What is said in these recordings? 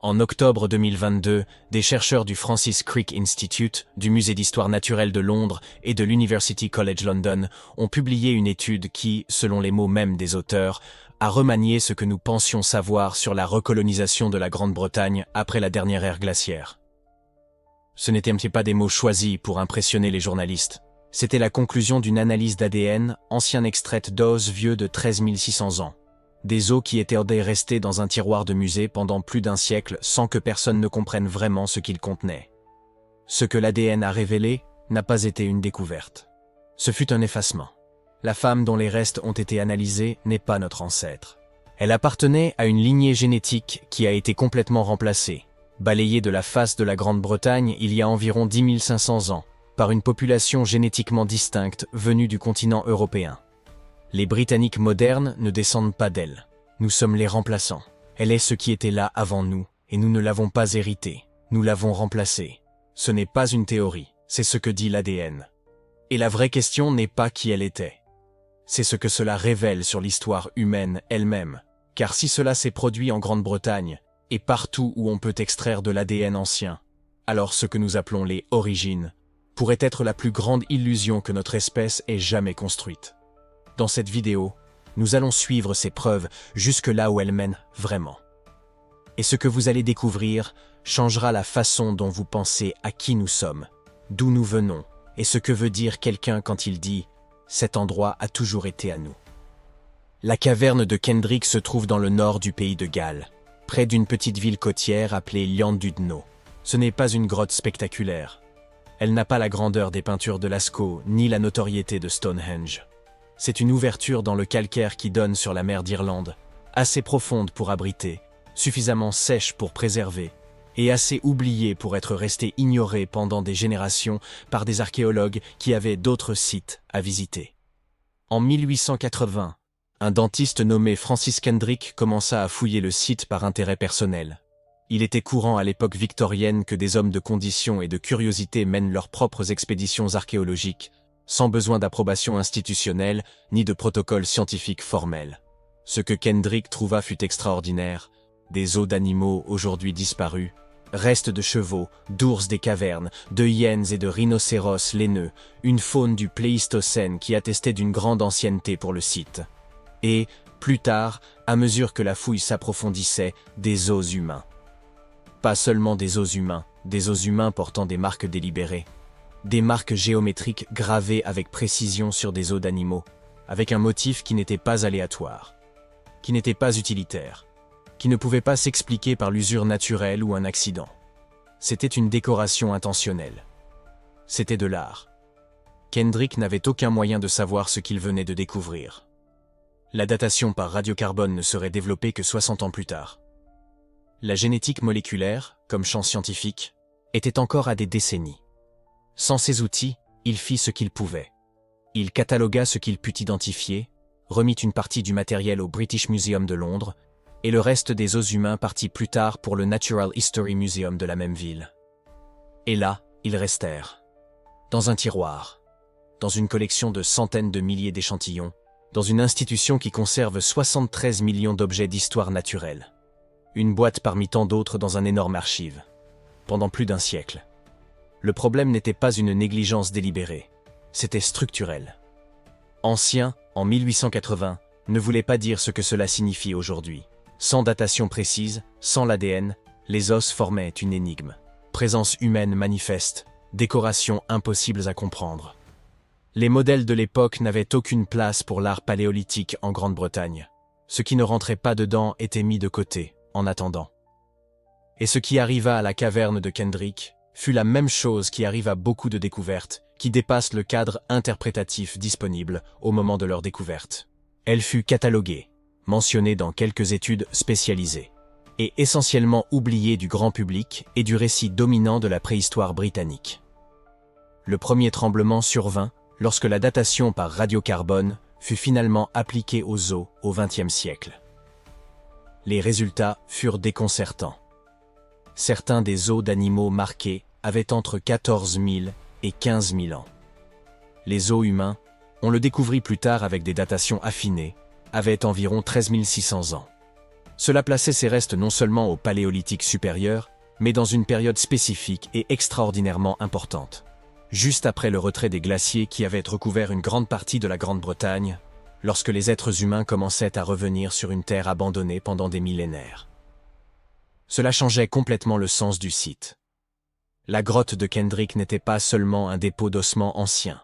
En octobre 2022, des chercheurs du Francis Crick Institute, du Musée d'Histoire naturelle de Londres et de l'University College London ont publié une étude qui, selon les mots mêmes des auteurs, a remanié ce que nous pensions savoir sur la recolonisation de la Grande-Bretagne après la dernière ère glaciaire. Ce n'étaient pas des mots choisis pour impressionner les journalistes. C'était la conclusion d'une analyse d'ADN, ancien extraite d'os vieux de 13 600 ans. Des os qui étaient restés dans un tiroir de musée pendant plus d'un siècle sans que personne ne comprenne vraiment ce qu'ils contenaient. Ce que l'ADN a révélé n'a pas été une découverte. Ce fut un effacement. La femme dont les restes ont été analysés n'est pas notre ancêtre. Elle appartenait à une lignée génétique qui a été complètement remplacée, balayée de la face de la Grande-Bretagne il y a environ 10 500 ans, par une population génétiquement distincte venue du continent européen. Les Britanniques modernes ne descendent pas d'elle. Nous sommes les remplaçants. Elle est ce qui était là avant nous, et nous ne l'avons pas héritée. Nous l'avons remplacée. Ce n'est pas une théorie, c'est ce que dit l'ADN. Et la vraie question n'est pas qui elle était. C'est ce que cela révèle sur l'histoire humaine elle-même. Car si cela s'est produit en Grande-Bretagne, et partout où on peut extraire de l'ADN ancien, alors ce que nous appelons les origines pourrait être la plus grande illusion que notre espèce ait jamais construite. Dans cette vidéo, nous allons suivre ces preuves jusque là où elles mènent vraiment. Et ce que vous allez découvrir changera la façon dont vous pensez à qui nous sommes, d'où nous venons, et ce que veut dire quelqu'un quand il dit « cet endroit a toujours été à nous ». La caverne de Kendrick se trouve dans le nord du pays de Galles, près d'une petite ville côtière appelée Llandudno. Ce n'est pas une grotte spectaculaire. Elle n'a pas la grandeur des peintures de Lascaux, ni la notoriété de Stonehenge. C'est une ouverture dans le calcaire qui donne sur la mer d'Irlande, assez profonde pour abriter, suffisamment sèche pour préserver, et assez oubliée pour être restée ignorée pendant des générations par des archéologues qui avaient d'autres sites à visiter. En 1880, un dentiste nommé Francis Kendrick commença à fouiller le site par intérêt personnel. Il était courant à l'époque victorienne que des hommes de condition et de curiosité mènent leurs propres expéditions archéologiques, sans besoin d'approbation institutionnelle ni de protocole scientifique formel. Ce que Kendrick trouva fut extraordinaire. Des os d'animaux aujourd'hui disparus, restes de chevaux, d'ours des cavernes, de hyènes et de rhinocéros laineux, une faune du Pléistocène qui attestait d'une grande ancienneté pour le site. Et, plus tard, à mesure que la fouille s'approfondissait, des os humains. Pas seulement des os humains portant des marques délibérées. Des marques géométriques gravées avec précision sur des os d'animaux, avec un motif qui n'était pas aléatoire, qui n'était pas utilitaire, qui ne pouvait pas s'expliquer par l'usure naturelle ou un accident. C'était une décoration intentionnelle. C'était de l'art. Kendrick n'avait aucun moyen de savoir ce qu'il venait de découvrir. La datation par radiocarbone ne serait développée que 60 ans plus tard. La génétique moléculaire, comme champ scientifique, était encore à des décennies. Sans ces outils, il fit ce qu'il pouvait. Il catalogua ce qu'il put identifier, remit une partie du matériel au British Museum de Londres, et le reste des os humains partit plus tard pour le Natural History Museum de la même ville. Et là, ils restèrent. Dans un tiroir, dans une collection de centaines de milliers d'échantillons, dans une institution qui conserve 73 millions d'objets d'histoire naturelle. Une boîte parmi tant d'autres dans un énorme archive. Pendant plus d'un siècle. Le problème n'était pas une négligence délibérée, c'était structurel. Ancien, en 1880, ne voulait pas dire ce que cela signifie aujourd'hui. Sans datation précise, sans l'ADN, les os formaient une énigme. Présence humaine manifeste, décorations impossibles à comprendre. Les modèles de l'époque n'avaient aucune place pour l'art paléolithique en Grande-Bretagne. Ce qui ne rentrait pas dedans était mis de côté, en attendant. Et ce qui arriva à la caverne de Kendrick fut la même chose qui arrive à beaucoup de découvertes, qui dépassent le cadre interprétatif disponible au moment de leur découverte. Elle fut cataloguée, mentionnée dans quelques études spécialisées, et essentiellement oubliée du grand public et du récit dominant de la préhistoire britannique. Le premier tremblement survint lorsque la datation par radiocarbone fut finalement appliquée aux os au XXe siècle. Les résultats furent déconcertants. Certains des os d'animaux marqués avaient entre 14 000 et 15 000 ans. Les os humains, on le découvrit plus tard avec des datations affinées, avaient environ 13 600 ans. Cela plaçait ces restes non seulement au Paléolithique supérieur, mais dans une période spécifique et extraordinairement importante. Juste après le retrait des glaciers qui avaient recouvert une grande partie de la Grande-Bretagne, lorsque les êtres humains commençaient à revenir sur une terre abandonnée pendant des millénaires. Cela changeait complètement le sens du site. La grotte de Kendrick n'était pas seulement un dépôt d'ossements anciens.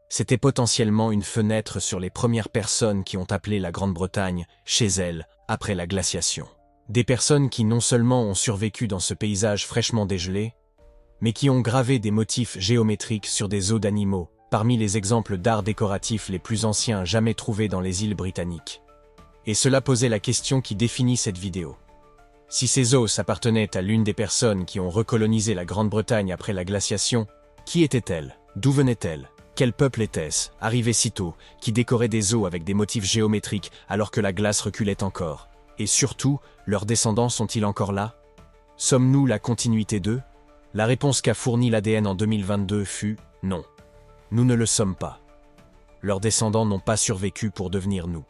C'était potentiellement une fenêtre sur les premières personnes qui ont appelé la Grande-Bretagne chez elles après la glaciation. Des personnes qui non seulement ont survécu dans ce paysage fraîchement dégelé, mais qui ont gravé des motifs géométriques sur des os d'animaux, parmi les exemples d'art décoratif les plus anciens jamais trouvés dans les îles britanniques. Et cela posait la question qui définit cette vidéo. Si ces os appartenaient à l'une des personnes qui ont recolonisé la Grande-Bretagne après la glaciation, qui était-elle? D'où venait-elle? Quel peuple était-ce, arrivé si tôt, qui décorait des os avec des motifs géométriques alors que la glace reculait encore? Et surtout, leurs descendants sont-ils encore là? Sommes-nous la continuité d'eux? La réponse qu'a fournie l'ADN en 2022 fut « non. Nous ne le sommes pas. Leurs descendants n'ont pas survécu pour devenir nous. »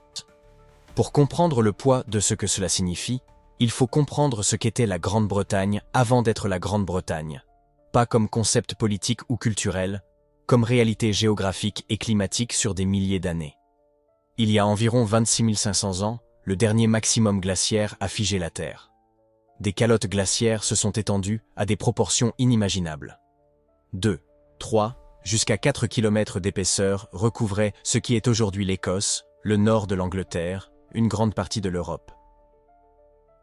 Pour comprendre le poids de ce que cela signifie, il faut comprendre ce qu'était la Grande-Bretagne avant d'être la Grande-Bretagne. Pas comme concept politique ou culturel, comme réalité géographique et climatique sur des milliers d'années. Il y a environ 26 500 ans, le dernier maximum glaciaire a figé la Terre. Des calottes glaciaires se sont étendues à des proportions inimaginables. 2, 3, jusqu'à 4 km d'épaisseur recouvraient ce qui est aujourd'hui l'Écosse, le nord de l'Angleterre, une grande partie de l'Europe.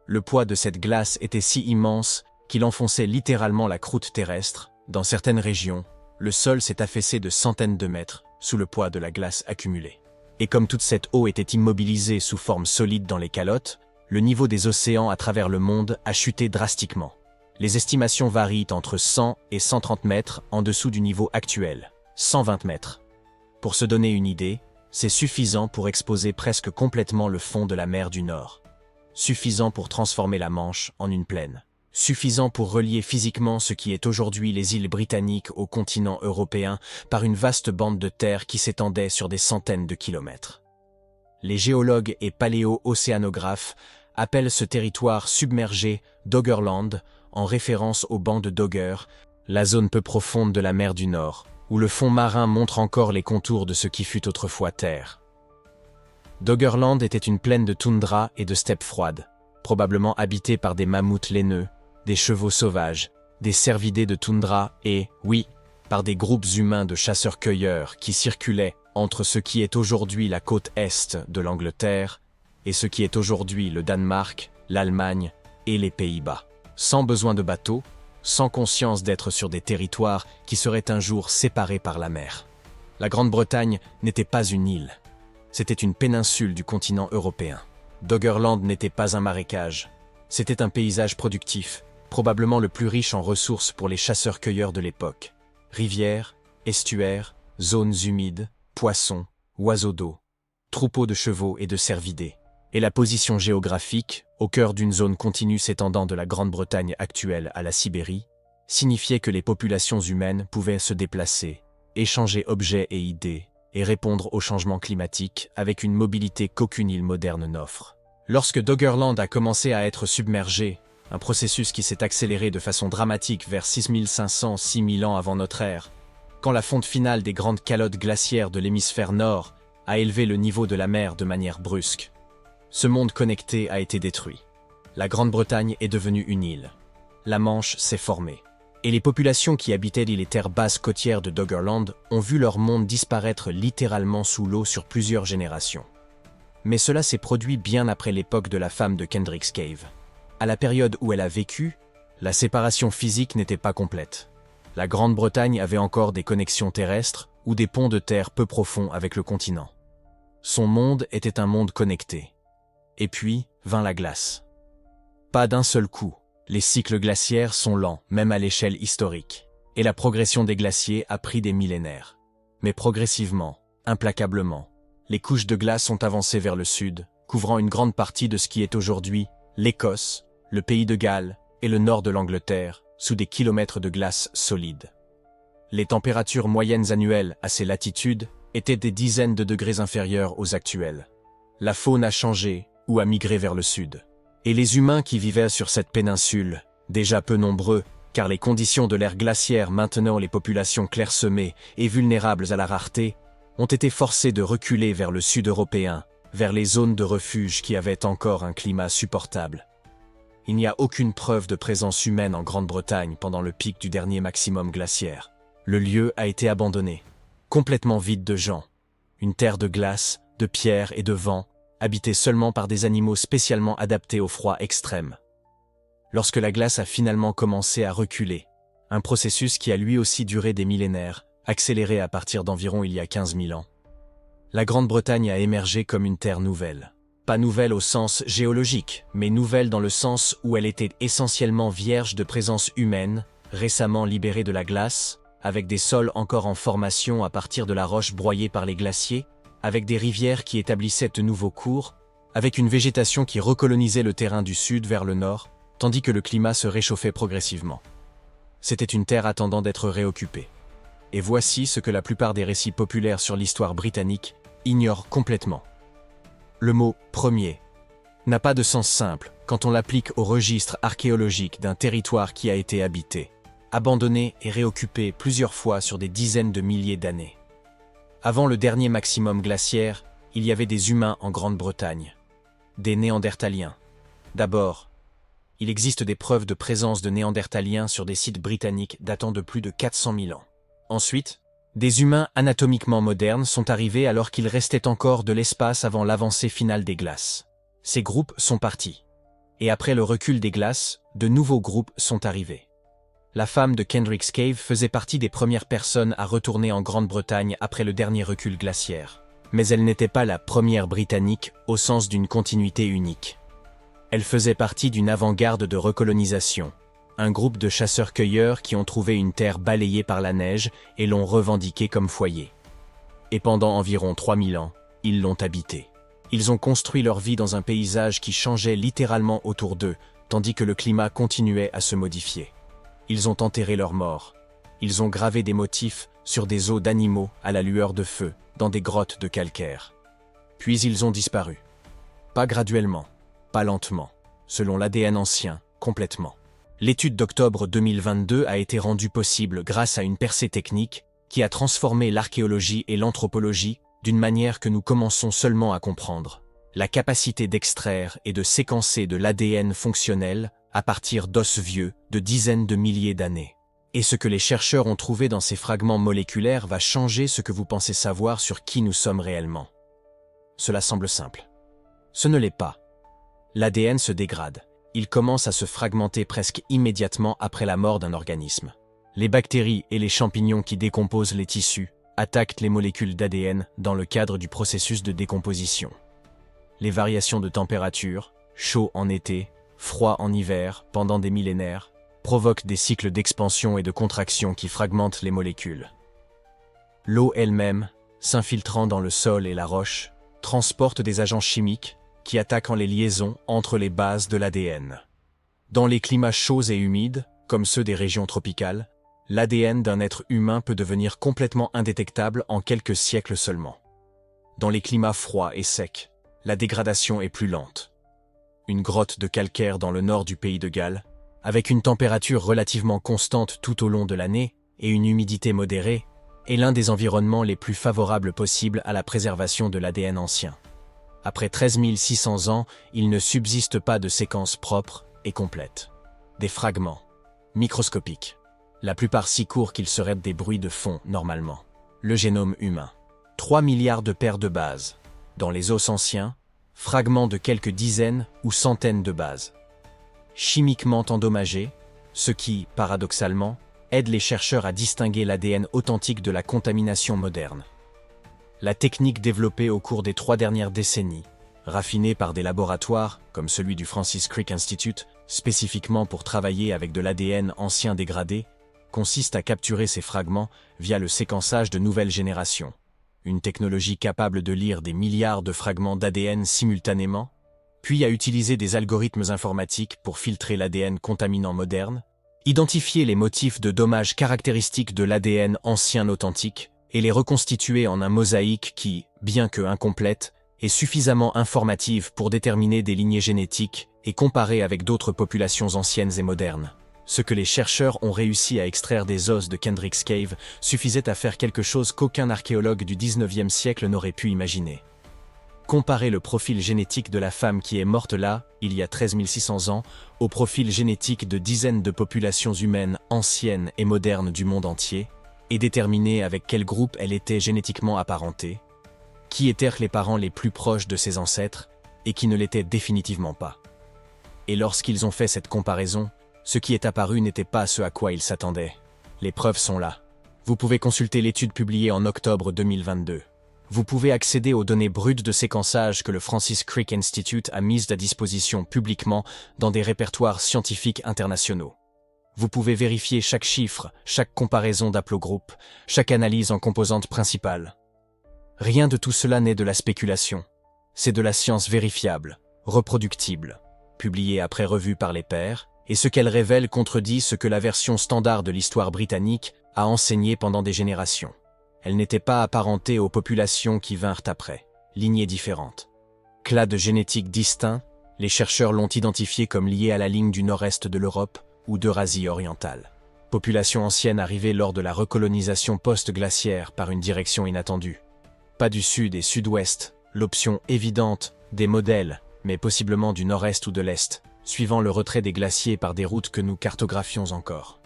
Le poids de cette glace était si immense qu'il enfonçait littéralement la croûte terrestre. Dans certaines régions, le sol s'est affaissé de centaines de mètres sous le poids de la glace accumulée. Et comme toute cette eau était immobilisée sous forme solide dans les calottes, le niveau des océans à travers le monde a chuté drastiquement. Les estimations varient entre 100 et 130 mètres en dessous du niveau actuel, 120 mètres. Pour se donner une idée, c'est suffisant pour exposer presque complètement le fond de la mer du Nord. Suffisant pour transformer la Manche en une plaine. Suffisant pour relier physiquement ce qui est aujourd'hui les îles britanniques au continent européen par une vaste bande de terre qui s'étendait sur des centaines de kilomètres. Les géologues et paléo-océanographes appellent ce territoire submergé Doggerland en référence au banc de Dogger, la zone peu profonde de la mer du Nord, où le fond marin montre encore les contours de ce qui fut autrefois terre. Doggerland était une plaine de toundra et de steppes froides, probablement habitée par des mammouths laineux, des chevaux sauvages, des cervidés de toundra et, oui, par des groupes humains de chasseurs-cueilleurs qui circulaient entre ce qui est aujourd'hui la côte est de l'Angleterre et ce qui est aujourd'hui le Danemark, l'Allemagne et les Pays-Bas. Sans besoin de bateau, sans conscience d'être sur des territoires qui seraient un jour séparés par la mer. La Grande-Bretagne n'était pas une île, c'était une péninsule du continent européen. Doggerland n'était pas un marécage, c'était un paysage productif, probablement le plus riche en ressources pour les chasseurs-cueilleurs de l'époque. Rivières, estuaires, zones humides, poissons, oiseaux d'eau, troupeaux de chevaux et de cervidés. Et la position géographique, au cœur d'une zone continue s'étendant de la Grande-Bretagne actuelle à la Sibérie, signifiait que les populations humaines pouvaient se déplacer, échanger objets et idées, et répondre aux changements climatiques avec une mobilité qu'aucune île moderne n'offre. Lorsque Doggerland a commencé à être submergé, un processus qui s'est accéléré de façon dramatique vers 6500-6000 ans avant notre ère, quand la fonte finale des grandes calottes glaciaires de l'hémisphère nord a élevé le niveau de la mer de manière brusque, ce monde connecté a été détruit. La Grande-Bretagne est devenue une île. La Manche s'est formée. Et les populations qui habitaient les terres basses côtières de Doggerland ont vu leur monde disparaître littéralement sous l'eau sur plusieurs générations. Mais cela s'est produit bien après l'époque de la femme de Kendrick's Cave. À la période où elle a vécu, la séparation physique n'était pas complète. La Grande-Bretagne avait encore des connexions terrestres ou des ponts de terre peu profonds avec le continent. Son monde était un monde connecté. Et puis vint la glace. Pas d'un seul coup. Les cycles glaciaires sont lents, même à l'échelle historique. Et la progression des glaciers a pris des millénaires. Mais progressivement, implacablement, les couches de glace ont avancé vers le sud, couvrant une grande partie de ce qui est aujourd'hui l'Écosse, le pays de Galles et le nord de l'Angleterre, sous des kilomètres de glace solide. Les températures moyennes annuelles à ces latitudes étaient des dizaines de degrés inférieures aux actuelles. La faune a changé ou a migré vers le sud. Et les humains qui vivaient sur cette péninsule, déjà peu nombreux, car les conditions de l'ère glaciaire maintenant les populations clairsemées et vulnérables à la rareté, ont été forcés de reculer vers le sud européen, vers les zones de refuge qui avaient encore un climat supportable. Il n'y a aucune preuve de présence humaine en Grande-Bretagne pendant le pic du dernier maximum glaciaire. Le lieu a été abandonné, complètement vide de gens. Une terre de glace, de pierre et de vent, habitée seulement par des animaux spécialement adaptés au froid extrême. Lorsque la glace a finalement commencé à reculer, un processus qui a lui aussi duré des millénaires, accéléré à partir d'environ il y a 15 000 ans, la Grande-Bretagne a émergé comme une terre nouvelle. Pas nouvelle au sens géologique, mais nouvelle dans le sens où elle était essentiellement vierge de présence humaine, récemment libérée de la glace, avec des sols encore en formation à partir de la roche broyée par les glaciers, avec des rivières qui établissaient de nouveaux cours, avec une végétation qui recolonisait le terrain du sud vers le nord, tandis que le climat se réchauffait progressivement. C'était une terre attendant d'être réoccupée. Et voici ce que la plupart des récits populaires sur l'histoire britannique ignorent complètement. Le mot « premier » n'a pas de sens simple quand on l'applique au registre archéologique d'un territoire qui a été habité, abandonné et réoccupé plusieurs fois sur des dizaines de milliers d'années. Avant le dernier maximum glaciaire, il y avait des humains en Grande-Bretagne, des Néandertaliens. D'abord, il existe des preuves de présence de Néandertaliens sur des sites britanniques datant de plus de 400 000 ans. Ensuite, des humains anatomiquement modernes sont arrivés alors qu'il restait encore de l'espace avant l'avancée finale des glaces. Ces groupes sont partis. Et après le recul des glaces, de nouveaux groupes sont arrivés. La femme de Kendrick's Cave faisait partie des premières personnes à retourner en Grande-Bretagne après le dernier recul glaciaire. Mais elle n'était pas la première britannique au sens d'une continuité unique. Elle faisait partie d'une avant-garde de recolonisation, un groupe de chasseurs-cueilleurs qui ont trouvé une terre balayée par la neige et l'ont revendiquée comme foyer. Et pendant environ 3000 ans, ils l'ont habitée. Ils ont construit leur vie dans un paysage qui changeait littéralement autour d'eux, tandis que le climat continuait à se modifier. Ils ont enterré leurs morts. Ils ont gravé des motifs sur des os d'animaux à la lueur de feu, dans des grottes de calcaire. Puis ils ont disparu. Pas graduellement, pas lentement, selon l'ADN ancien, complètement. L'étude d'octobre 2022 a été rendue possible grâce à une percée technique qui a transformé l'archéologie et l'anthropologie d'une manière que nous commençons seulement à comprendre. La capacité d'extraire et de séquencer de l'ADN fonctionnel à partir d'os vieux de dizaines de milliers d'années. Et ce que les chercheurs ont trouvé dans ces fragments moléculaires va changer ce que vous pensez savoir sur qui nous sommes réellement. Cela semble simple. Ce ne l'est pas. L'ADN se dégrade. Il commence à se fragmenter presque immédiatement après la mort d'un organisme. Les bactéries et les champignons qui décomposent les tissus attaquent les molécules d'ADN dans le cadre du processus de décomposition. Les variations de température, chaud en été, froid en hiver, pendant des millénaires, provoquent des cycles d'expansion et de contraction qui fragmentent les molécules. L'eau elle-même, s'infiltrant dans le sol et la roche, transporte des agents chimiques qui attaquent les liaisons entre les bases de l'ADN. Dans les climats chauds et humides, comme ceux des régions tropicales, l'ADN d'un être humain peut devenir complètement indétectable en quelques siècles seulement. Dans les climats froids et secs, la dégradation est plus lente. Une grotte de calcaire dans le nord du pays de Galles, avec une température relativement constante tout au long de l'année et une humidité modérée, est l'un des environnements les plus favorables possibles à la préservation de l'ADN ancien. Après 13 600 ans, il ne subsiste pas de séquence propre et complète. Des fragments, microscopiques, la plupart si courts qu'ils seraient des bruits de fond normalement. Le génome humain. 3 milliards de paires de bases. Dans les os anciens, fragments de quelques dizaines ou centaines de bases. Chimiquement endommagés, ce qui, paradoxalement, aide les chercheurs à distinguer l'ADN authentique de la contamination moderne. La technique développée au cours des 3 dernières décennies, raffinée par des laboratoires, comme celui du Francis Crick Institute, spécifiquement pour travailler avec de l'ADN ancien dégradé, consiste à capturer ces fragments via le séquençage de nouvelles générations. Une technologie capable de lire des milliards de fragments d'ADN simultanément, puis à utiliser des algorithmes informatiques pour filtrer l'ADN contaminant moderne, identifier les motifs de dommages caractéristiques de l'ADN ancien authentique et les reconstituer en un mosaïque qui, bien que incomplète, est suffisamment informative pour déterminer des lignées génétiques et comparer avec d'autres populations anciennes et modernes. Ce que les chercheurs ont réussi à extraire des os de Kendrick's Cave suffisait à faire quelque chose qu'aucun archéologue du 19e siècle n'aurait pu imaginer. Comparer le profil génétique de la femme qui est morte là, il y a 13 600 ans, au profil génétique de dizaines de populations humaines anciennes et modernes du monde entier, et déterminer avec quel groupe elle était génétiquement apparentée, qui étaient les parents les plus proches de ses ancêtres, et qui ne l'étaient définitivement pas. Et lorsqu'ils ont fait cette comparaison, ce qui est apparu n'était pas ce à quoi ils s'attendaient. Les preuves sont là. Vous pouvez consulter l'étude publiée en octobre 2022. Vous pouvez accéder aux données brutes de séquençage que le Francis Crick Institute a mises à disposition publiquement dans des répertoires scientifiques internationaux. Vous pouvez vérifier chaque chiffre, chaque comparaison d'aplogroupe, chaque analyse en composantes principales. Rien de tout cela n'est de la spéculation. C'est de la science vérifiable, reproductible, publiée après revue par les pairs, et ce qu'elle révèle contredit ce que la version standard de l'histoire britannique a enseigné pendant des générations. Elle n'était pas apparentée aux populations qui vinrent après, lignées différentes. Clades génétiques distincts, les chercheurs l'ont identifié comme lié à la ligne du nord-est de l'Europe ou d'Eurasie orientale. Population ancienne arrivée lors de la recolonisation post-glaciaire par une direction inattendue. Pas du sud et sud-ouest, l'option évidente des modèles, mais possiblement du nord-est ou de l'est, suivant le retrait des glaciers par des routes que nous cartographions encore.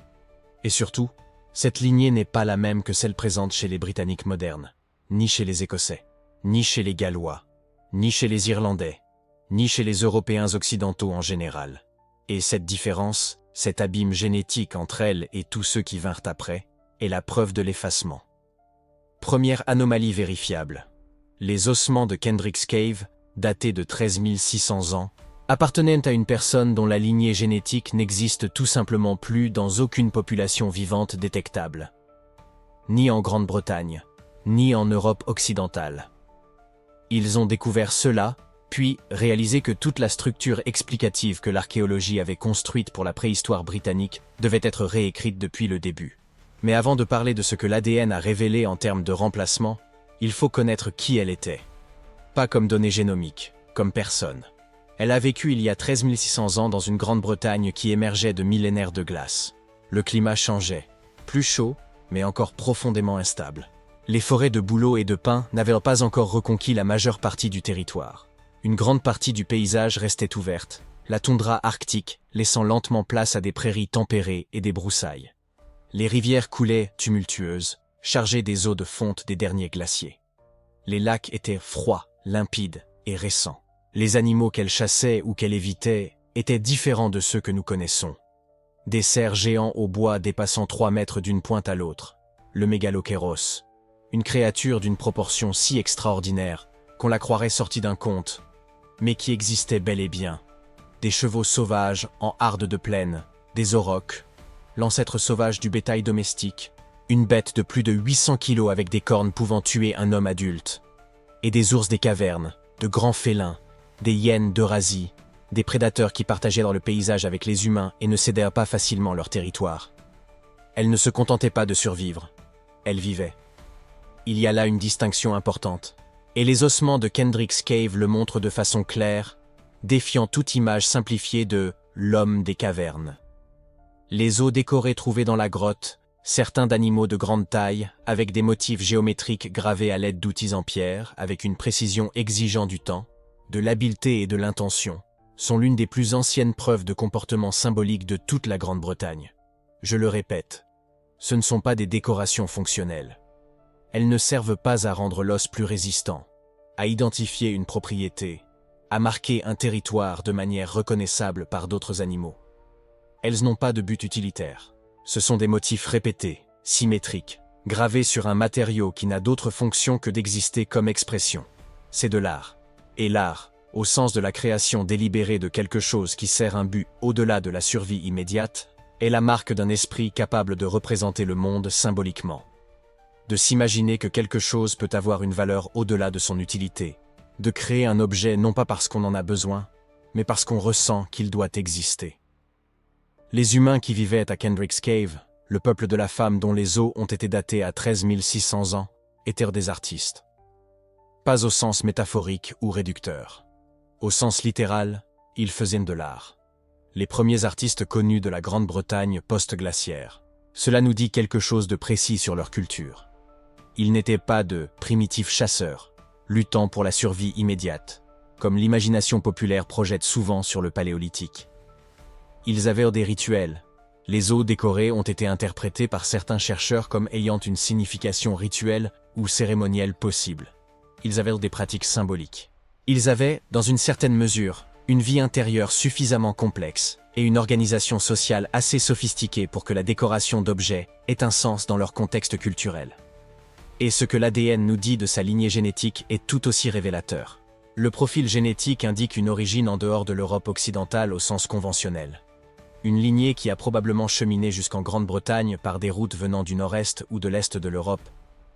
Et surtout, cette lignée n'est pas la même que celle présente chez les Britanniques modernes, ni chez les Écossais, ni chez les Gallois, ni chez les Irlandais, ni chez les Européens occidentaux en général. Et cette différence, cet abîme génétique entre elle et tous ceux qui vinrent après, est la preuve de l'effacement. Première anomalie vérifiable. Les ossements de Kendrick's Cave, datés de 13 600 ans, appartenaient à une personne dont la lignée génétique n'existe tout simplement plus dans aucune population vivante détectable. Ni en Grande-Bretagne, ni en Europe occidentale. Ils ont découvert cela, puis réalisé que toute la structure explicative que l'archéologie avait construite pour la préhistoire britannique devait être réécrite depuis le début. Mais avant de parler de ce que l'ADN a révélé en termes de remplacement, il faut connaître qui elle était. Pas comme donnée génomique, comme personne. Elle a vécu il y a 13 600 ans dans une Grande-Bretagne qui émergeait de millénaires de glace. Le climat changeait, plus chaud, mais encore profondément instable. Les forêts de bouleaux et de pins n'avaient pas encore reconquis la majeure partie du territoire. Une grande partie du paysage restait ouverte, la toundra arctique laissant lentement place à des prairies tempérées et des broussailles. Les rivières coulaient tumultueuses, chargées des eaux de fonte des derniers glaciers. Les lacs étaient froids, limpides et récents. Les animaux qu'elle chassait ou qu'elle évitait étaient différents de ceux que nous connaissons. Des cerfs géants au bois dépassant 3 mètres d'une pointe à l'autre, le mégalokéros, une créature d'une proportion si extraordinaire qu'on la croirait sortie d'un conte, mais qui existait bel et bien. Des chevaux sauvages en hardes de plaine, des aurochs, l'ancêtre sauvage du bétail domestique, une bête de plus de 800 kilos avec des cornes pouvant tuer un homme adulte, et des ours des cavernes, de grands félins, des hyènes d'Eurasie, des prédateurs qui partageaient dans le paysage avec les humains et ne cédèrent pas facilement leur territoire. Elles ne se contentaient pas de survivre, elles vivaient. Il y a là une distinction importante, et les ossements de Kendrick's Cave le montrent de façon claire, défiant toute image simplifiée de « l'homme des cavernes ». Les os décorés trouvés dans la grotte, certains d'animaux de grande taille, avec des motifs géométriques gravés à l'aide d'outils en pierre, avec une précision exigeant du temps, de l'habileté et de l'intention, sont l'une des plus anciennes preuves de comportement symbolique de toute la Grande-Bretagne. Je le répète, ce ne sont pas des décorations fonctionnelles. Elles ne servent pas à rendre l'os plus résistant, à identifier une propriété, à marquer un territoire de manière reconnaissable par d'autres animaux. Elles n'ont pas de but utilitaire. Ce sont des motifs répétés, symétriques, gravés sur un matériau qui n'a d'autre fonction que d'exister comme expression. C'est de l'art. Et l'art, au sens de la création délibérée de quelque chose qui sert un but au-delà de la survie immédiate, est la marque d'un esprit capable de représenter le monde symboliquement. De s'imaginer que quelque chose peut avoir une valeur au-delà de son utilité, de créer un objet non pas parce qu'on en a besoin, mais parce qu'on ressent qu'il doit exister. Les humains qui vivaient à Kendrick's Cave, le peuple de la femme dont les os ont été datés à 13 600 ans, étaient des artistes. pas au sens métaphorique ou réducteur. Au sens littéral, ils faisaient de l'art. Les premiers artistes connus de la Grande-Bretagne post-glaciaire. Cela nous dit quelque chose de précis sur leur culture. Ils n'étaient pas de primitifs chasseurs, luttant pour la survie immédiate, comme l'imagination populaire projette souvent sur le Paléolithique. Ils avaient des rituels. Les os décorés ont été interprétés par certains chercheurs comme ayant une signification rituelle ou cérémonielle possible. Ils avaient des pratiques symboliques. Ils avaient, dans une certaine mesure, une vie intérieure suffisamment complexe et une organisation sociale assez sophistiquée pour que la décoration d'objets ait un sens dans leur contexte culturel. Et ce que l'ADN nous dit de sa lignée génétique est tout aussi révélateur. Le profil génétique indique une origine en dehors de l'Europe occidentale au sens conventionnel. Une lignée qui a probablement cheminé jusqu'en Grande-Bretagne par des routes venant du nord-est ou de l'est de l'Europe,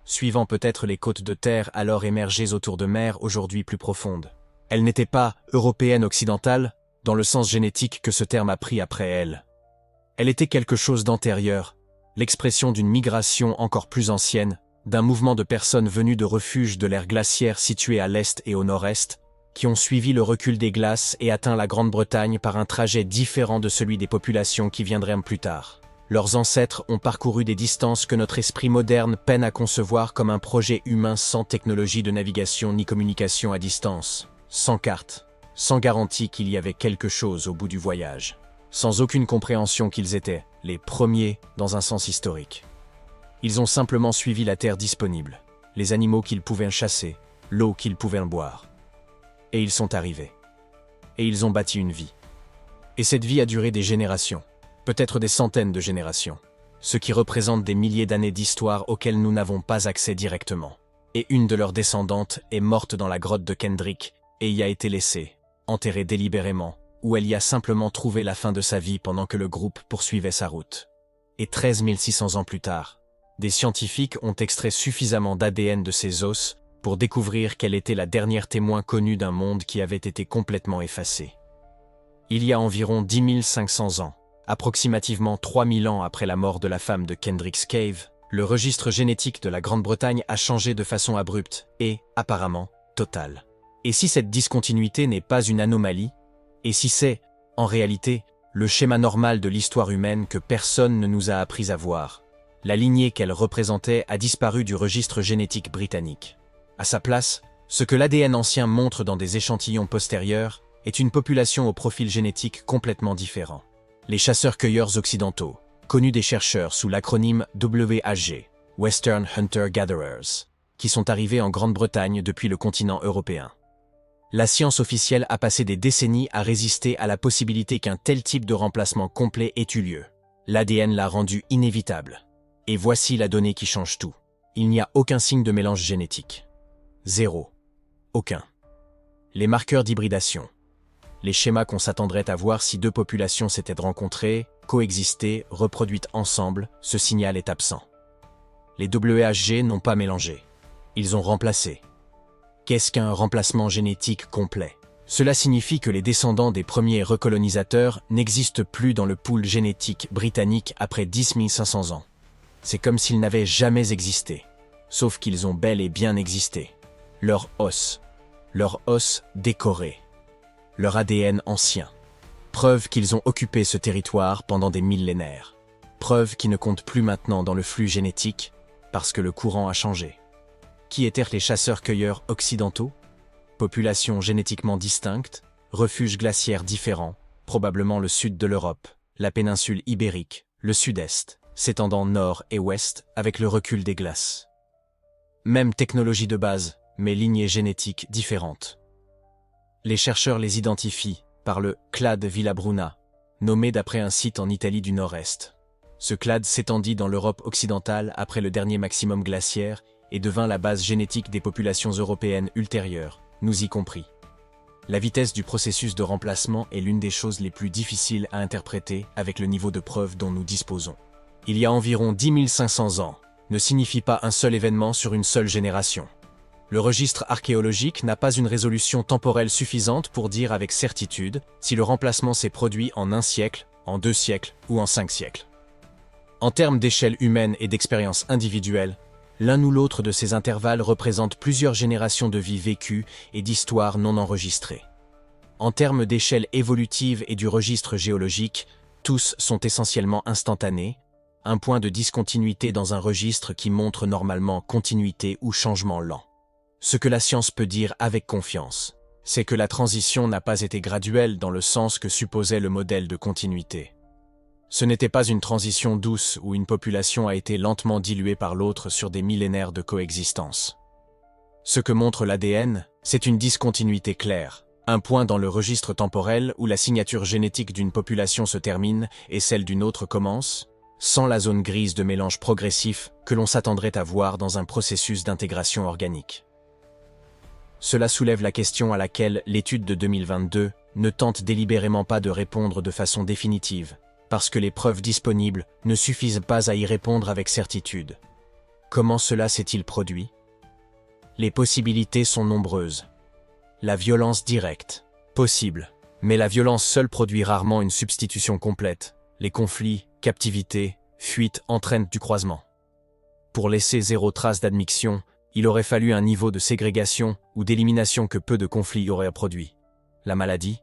suivant peut-être les côtes de terre alors émergées autour de mers aujourd'hui plus profondes. Elle n'était pas européenne occidentale, dans le sens génétique que ce terme a pris après elle. Elle était quelque chose d'antérieur, l'expression d'une migration encore plus ancienne, d'un mouvement de personnes venues de refuges de l'ère glaciaire situés à l'est et au nord-est, qui ont suivi le recul des glaces et atteint la Grande-Bretagne par un trajet différent de celui des populations qui viendraient plus tard. Leurs ancêtres ont parcouru des distances que notre esprit moderne peine à concevoir comme un projet humain sans technologie de navigation ni communication à distance, sans carte, sans garantie qu'il y avait quelque chose au bout du voyage, sans aucune compréhension qu'ils étaient les premiers dans un sens historique. Ils ont simplement suivi la terre disponible, les animaux qu'ils pouvaient chasser, l'eau qu'ils pouvaient boire. Et ils sont arrivés. Et ils ont bâti une vie. Et cette vie a duré des générations, peut-être des centaines de générations, ce qui représente des milliers d'années d'histoire auxquelles nous n'avons pas accès directement. Et une de leurs descendantes est morte dans la grotte de Kendrick et y a été laissée, enterrée délibérément, où elle y a simplement trouvé la fin de sa vie pendant que le groupe poursuivait sa route. Et 13 600 ans plus tard, des scientifiques ont extrait suffisamment d'ADN de ces os pour découvrir qu'elle était la dernière témoin connue d'un monde qui avait été complètement effacé. Il y a environ 10 500 ans, approximativement 3000 ans après la mort de la femme de Kendrick's Cave, le registre génétique de la Grande-Bretagne a changé de façon abrupte et, apparemment, totale. Et si cette discontinuité n'est pas une anomalie, et si c'est, en réalité, le schéma normal de l'histoire humaine que personne ne nous a appris à voir, la lignée qu'elle représentait a disparu du registre génétique britannique. À sa place, ce que l'ADN ancien montre dans des échantillons postérieurs est une population au profil génétique complètement différent. Les chasseurs-cueilleurs occidentaux, connus des chercheurs sous l'acronyme WHG, Western Hunter-Gatherers, qui sont arrivés en Grande-Bretagne depuis le continent européen. La science officielle a passé des décennies à résister à la possibilité qu'un tel type de remplacement complet ait eu lieu. L'ADN l'a rendu inévitable. Et voici la donnée qui change tout. Il n'y a aucun signe de mélange génétique. Zéro. Aucun. Les marqueurs d'hybridation. Les schémas qu'on s'attendrait à voir si deux populations s'étaient rencontrées, coexistées, reproduites ensemble, ce signal est absent. Les WHG n'ont pas mélangé. Ils ont remplacé. Qu'est-ce qu'un remplacement génétique complet? Cela signifie que les descendants des premiers recolonisateurs n'existent plus dans le pool génétique britannique après 10 500 ans. C'est comme s'ils n'avaient jamais existé, sauf qu'ils ont bel et bien existé. Leur os décoré, leur ADN ancien. Preuve qu'ils ont occupé ce territoire pendant des millénaires. Preuve qui ne compte plus maintenant dans le flux génétique, parce que le courant a changé. Qui étaient les chasseurs-cueilleurs occidentaux? Population génétiquement distincte, refuges glaciaires différents, probablement le sud de l'Europe, la péninsule ibérique, le sud-est, s'étendant nord et ouest avec le recul des glaces. Même technologie de base, mais lignées génétiques différentes. Les chercheurs les identifient par le clade Villabruna, nommé d'après un site en Italie du Nord-Est. Ce clade s'étendit dans l'Europe occidentale après le dernier maximum glaciaire et devint la base génétique des populations européennes ultérieures, nous y compris. La vitesse du processus de remplacement est l'une des choses les plus difficiles à interpréter avec le niveau de preuve dont nous disposons. Il y a environ 10 500 ans, ne signifie pas un seul événement sur une seule génération. Le registre archéologique n'a pas une résolution temporelle suffisante pour dire avec certitude si le remplacement s'est produit en 1 siècle, en 2 siècles ou en 5 siècles. En termes d'échelle humaine et d'expérience individuelle, L'un ou l'autre de ces intervalles représente plusieurs générations de vies vécues et d'histoires non enregistrées. En termes d'échelle évolutive et du registre géologique, tous sont essentiellement instantanés, un point de discontinuité dans un registre qui montre normalement continuité ou changement lent. Ce que la science peut dire avec confiance, c'est que la transition n'a pas été graduelle dans le sens que supposait le modèle de continuité. Ce n'était pas une transition douce où une population a été lentement diluée par l'autre sur des millénaires de coexistence. Ce que montre l'ADN, c'est une discontinuité claire, un point dans le registre temporel où la signature génétique d'une population se termine et celle d'une autre commence, sans la zone grise de mélange progressif que l'on s'attendrait à voir dans un processus d'intégration organique. Cela soulève la question à laquelle l'étude de 2022 ne tente délibérément pas de répondre de façon définitive, parce que les preuves disponibles ne suffisent pas à y répondre avec certitude. Comment cela s'est-il produit? Les possibilités sont nombreuses. La violence directe, possible, mais la violence seule produit rarement une substitution complète. Les conflits, captivités, fuites entraînent du croisement. Pour laisser zéro trace d'admixtion, il aurait fallu un niveau de ségrégation ou d'élimination que peu de conflits auraient produit. La maladie?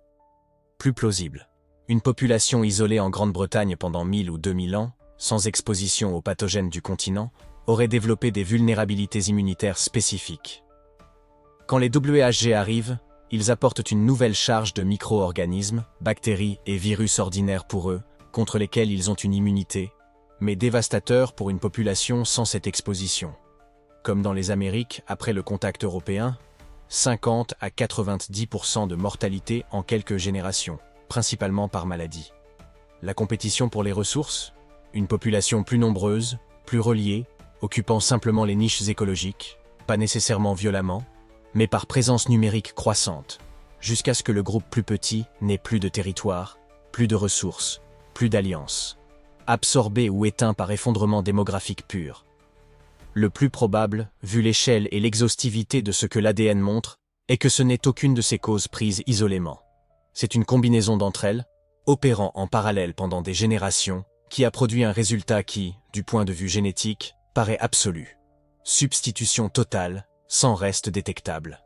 Plus plausible. Une population isolée en Grande-Bretagne pendant 1000 ou 2000 ans, sans exposition aux pathogènes du continent, aurait développé des vulnérabilités immunitaires spécifiques. Quand les WHG arrivent, ils apportent une nouvelle charge de micro-organismes, bactéries et virus ordinaires pour eux, contre lesquels ils ont une immunité, mais dévastateurs pour une population sans cette exposition. Comme dans les Amériques après le contact européen, 50 à 90% de mortalité en quelques générations, principalement par maladie. La compétition pour les ressources? Une population plus nombreuse, plus reliée, occupant simplement les niches écologiques, pas nécessairement violemment, mais par présence numérique croissante, jusqu'à ce que le groupe plus petit n'ait plus de territoire, plus de ressources, plus d'alliances, absorbé ou éteint par effondrement démographique pur. Le plus probable, vu l'échelle et l'exhaustivité de ce que l'ADN montre, est que ce n'est aucune de ces causes prises isolément. C'est une combinaison d'entre elles, opérant en parallèle pendant des générations, qui a produit un résultat qui, du point de vue génétique, paraît absolu. Substitution totale, sans reste détectable.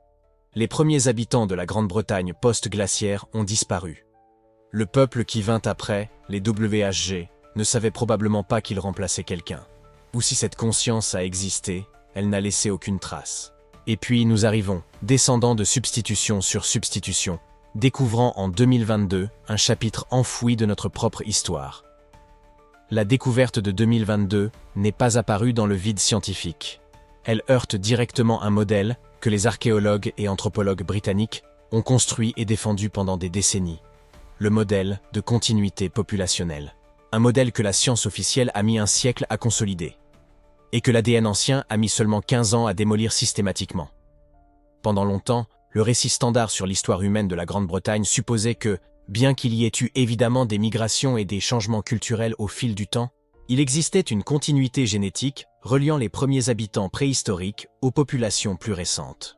Les premiers habitants de la Grande-Bretagne post-glaciaire ont disparu. Le peuple qui vint après, les WHG, ne savait probablement pas qu'il remplaçait quelqu'un. Ou si cette conscience a existé, elle n'a laissé aucune trace. Et puis nous arrivons, descendant de substitution sur substitution, découvrant en 2022 un chapitre enfoui de notre propre histoire. La découverte de 2022 n'est pas apparue dans le vide scientifique. Elle heurte directement un modèle que les archéologues et anthropologues britanniques ont construit et défendu pendant des décennies. Le modèle de continuité populationnelle. Un modèle que la science officielle a mis un siècle à consolider. Et que l'ADN ancien a mis seulement 15 ans à démolir systématiquement. Pendant longtemps, le récit standard sur l'histoire humaine de la Grande-Bretagne supposait que, bien qu'il y ait eu évidemment des migrations et des changements culturels au fil du temps, il existait une continuité génétique reliant les premiers habitants préhistoriques aux populations plus récentes.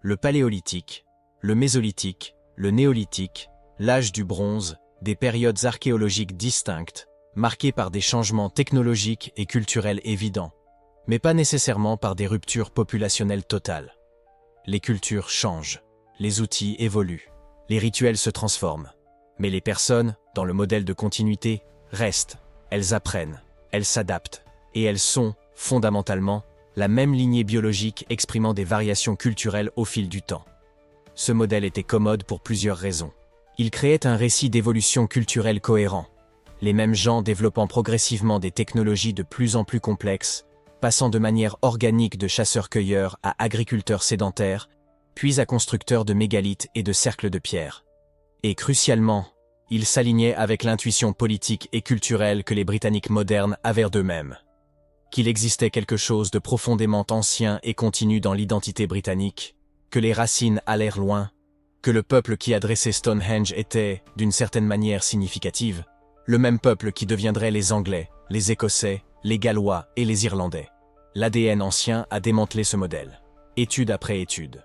Le Paléolithique, le Mésolithique, le Néolithique, l'âge du bronze, des périodes archéologiques distinctes, marquées par des changements technologiques et culturels évidents, mais pas nécessairement par des ruptures populationnelles totales. Les cultures changent, les outils évoluent, les rituels se transforment, mais les personnes, dans le modèle de continuité, restent, elles apprennent, elles s'adaptent, et elles sont, fondamentalement, la même lignée biologique exprimant des variations culturelles au fil du temps. Ce modèle était commode pour plusieurs raisons. Il créait un récit d'évolution culturelle cohérent, les mêmes gens développant progressivement des technologies de plus en plus complexes, passant de manière organique de chasseurs-cueilleurs à agriculteurs sédentaires, puis à constructeurs de mégalithes et de cercles de pierre. Et crucialement, il s'alignait avec l'intuition politique et culturelle que les Britanniques modernes avaient d'eux-mêmes. Qu'il existait quelque chose de profondément ancien et continu dans l'identité britannique, que les racines allèrent loin, que le peuple qui a dressé Stonehenge était, d'une certaine manière significative, le même peuple qui deviendrait les Anglais, les Écossais, les Gallois et les Irlandais. L'ADN ancien a démantelé ce modèle. Étude après étude.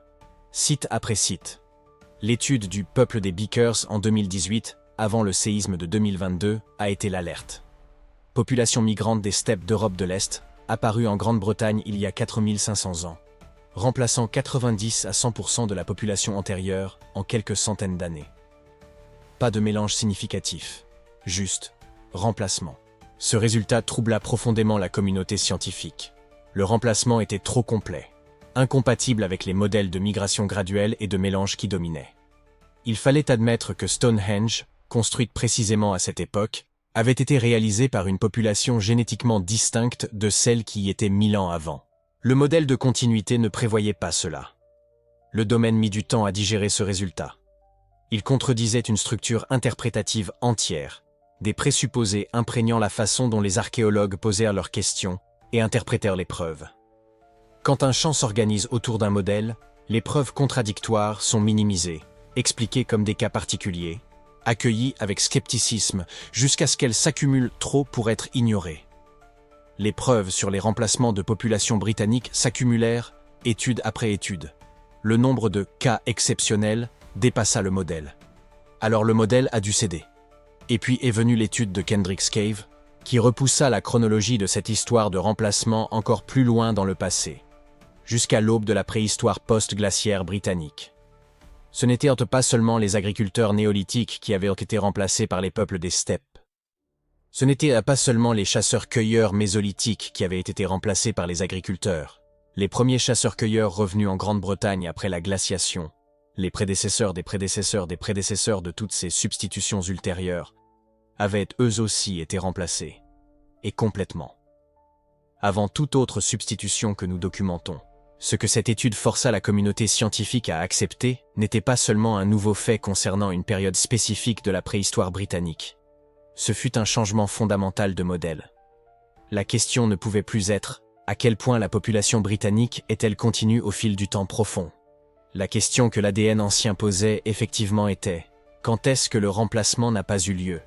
Site après site. L'étude du peuple des Beakers en 2018, avant le séisme de 2022, a été l'alerte. Population migrante des steppes d'Europe de l'Est, apparue en Grande-Bretagne il y a 4500 ans, remplaçant 90 à 100% de la population antérieure en quelques centaines d'années. Pas de mélange significatif, juste remplacement. Ce résultat troubla profondément la communauté scientifique. Le remplacement était trop complet, incompatible avec les modèles de migration graduelle et de mélange qui dominaient. Il fallait admettre que Stonehenge, construite précisément à cette époque, avait été réalisée par une population génétiquement distincte de celle qui y était 1000 ans avant. Le modèle de continuité ne prévoyait pas cela. Le domaine mit du temps à digérer ce résultat. Il contredisait une structure interprétative entière, des présupposés imprégnant la façon dont les archéologues posèrent leurs questions et interprétèrent les preuves. Quand un champ s'organise autour d'un modèle, les preuves contradictoires sont minimisées, expliquées comme des cas particuliers, accueillies avec scepticisme jusqu'à ce qu'elles s'accumulent trop pour être ignorées. Les preuves sur les remplacements de populations britanniques s'accumulèrent, étude après étude. Le nombre de cas exceptionnels dépassa le modèle. Alors le modèle a dû céder. Et puis est venue l'étude de Kendrick's Cave, qui repoussa la chronologie de cette histoire de remplacement encore plus loin dans le passé, jusqu'à l'aube de la préhistoire post-glaciaire britannique. Ce n'étaient pas seulement les agriculteurs néolithiques qui avaient été remplacés par les peuples des steppes. Ce n'étaient pas seulement les chasseurs-cueilleurs mésolithiques qui avaient été remplacés par les agriculteurs. Les premiers chasseurs-cueilleurs revenus en Grande-Bretagne après la glaciation, les prédécesseurs des prédécesseurs des prédécesseurs de toutes ces substitutions ultérieures, avaient eux aussi été remplacés, et complètement. Avant toute autre substitution que nous documentons, ce que cette étude força la communauté scientifique à accepter n'était pas seulement un nouveau fait concernant une période spécifique de la préhistoire britannique. Ce fut un changement fondamental de modèle. La question ne pouvait plus être « à quel point la population britannique est-elle continue au fil du temps profond ?» La question que l'ADN ancien posait effectivement était « quand est-ce que le remplacement n'a pas eu lieu ?»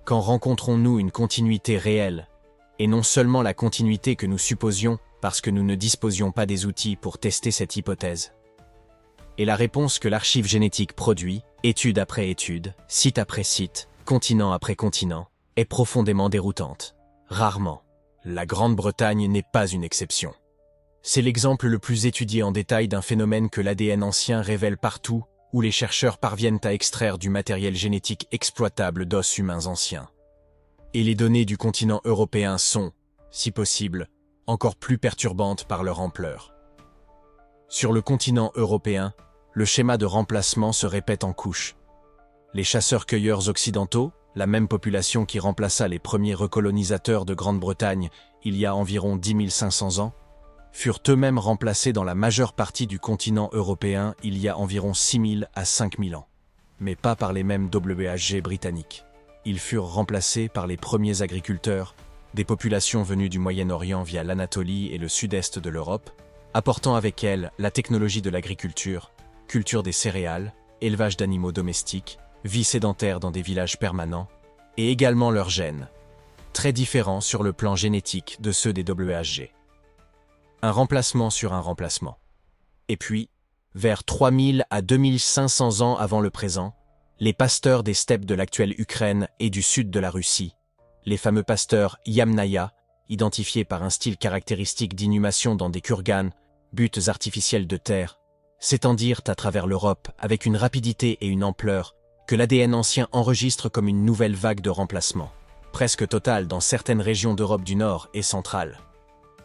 Quand rencontrons-nous une continuité réelle, et non seulement la continuité que nous supposions parce que nous ne disposions pas des outils pour tester cette hypothèse? Et la réponse que l'archive génétique produit, étude après étude, site après site, continent après continent, est profondément déroutante. Rarement. La Grande-Bretagne n'est pas une exception. C'est l'exemple le plus étudié en détail d'un phénomène que l'ADN ancien révèle partout où les chercheurs parviennent à extraire du matériel génétique exploitable d'os humains anciens. Et les données du continent européen sont, si possible, encore plus perturbantes par leur ampleur. Sur le continent européen, le schéma de remplacement se répète en couches. Les chasseurs-cueilleurs occidentaux, la même population qui remplaça les premiers recolonisateurs de Grande-Bretagne il y a environ 10 500 ans, furent eux-mêmes remplacés dans la majeure partie du continent européen il y a environ 6 000 à 5 000 ans. Mais pas par les mêmes WHG britanniques. Ils furent remplacés par les premiers agriculteurs, des populations venues du Moyen-Orient via l'Anatolie et le sud-est de l'Europe, apportant avec elles la technologie de l'agriculture, culture des céréales, élevage d'animaux domestiques, vie sédentaire dans des villages permanents, et également leurs gènes, très différents sur le plan génétique de ceux des WHG. Un remplacement sur un remplacement. Et puis, vers 3000 à 2500 ans avant le présent, les pasteurs des steppes de l'actuelle Ukraine et du sud de la Russie, les fameux pasteurs Yamnaya, identifiés par un style caractéristique d'inhumation dans des kurganes, buttes artificielles de terre, s'étendirent à travers l'Europe avec une rapidité et une ampleur que l'ADN ancien enregistre comme une nouvelle vague de remplacement, presque totale dans certaines régions d'Europe du Nord et centrale.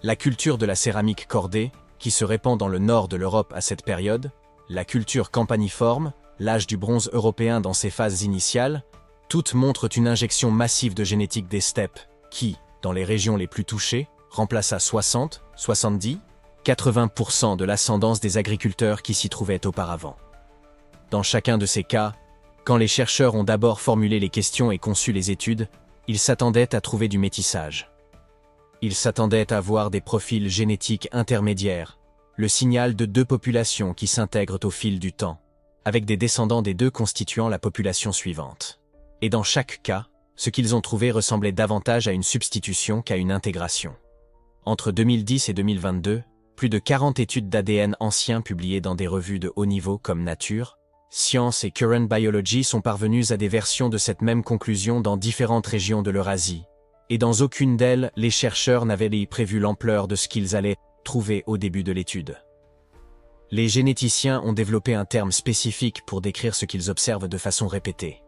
La culture de la céramique cordée, qui se répand dans le nord de l'Europe à cette période, la culture campaniforme, l'âge du bronze européen dans ses phases initiales, toutes montrent une injection massive de génétique des steppes qui, dans les régions les plus touchées, remplaça 60, 70, 80% de l'ascendance des agriculteurs qui s'y trouvaient auparavant. Dans chacun de ces cas, quand les chercheurs ont d'abord formulé les questions et conçu les études, ils s'attendaient à trouver du métissage. Ils s'attendaient à voir des profils génétiques intermédiaires, le signal de deux populations qui s'intègrent au fil du temps, avec des descendants des deux constituant la population suivante. Et dans chaque cas, ce qu'ils ont trouvé ressemblait davantage à une substitution qu'à une intégration. Entre 2010 et 2022, plus de 40 études d'ADN anciens publiées dans des revues de haut niveau comme Nature, Science et Current Biology sont parvenues à des versions de cette même conclusion dans différentes régions de l'Eurasie, Et dans aucune d'elles, les chercheurs n'avaient prévu l'ampleur de ce qu'ils allaient trouver au début de l'étude. Les généticiens ont développé un terme spécifique pour décrire ce qu'ils observent de façon répétée.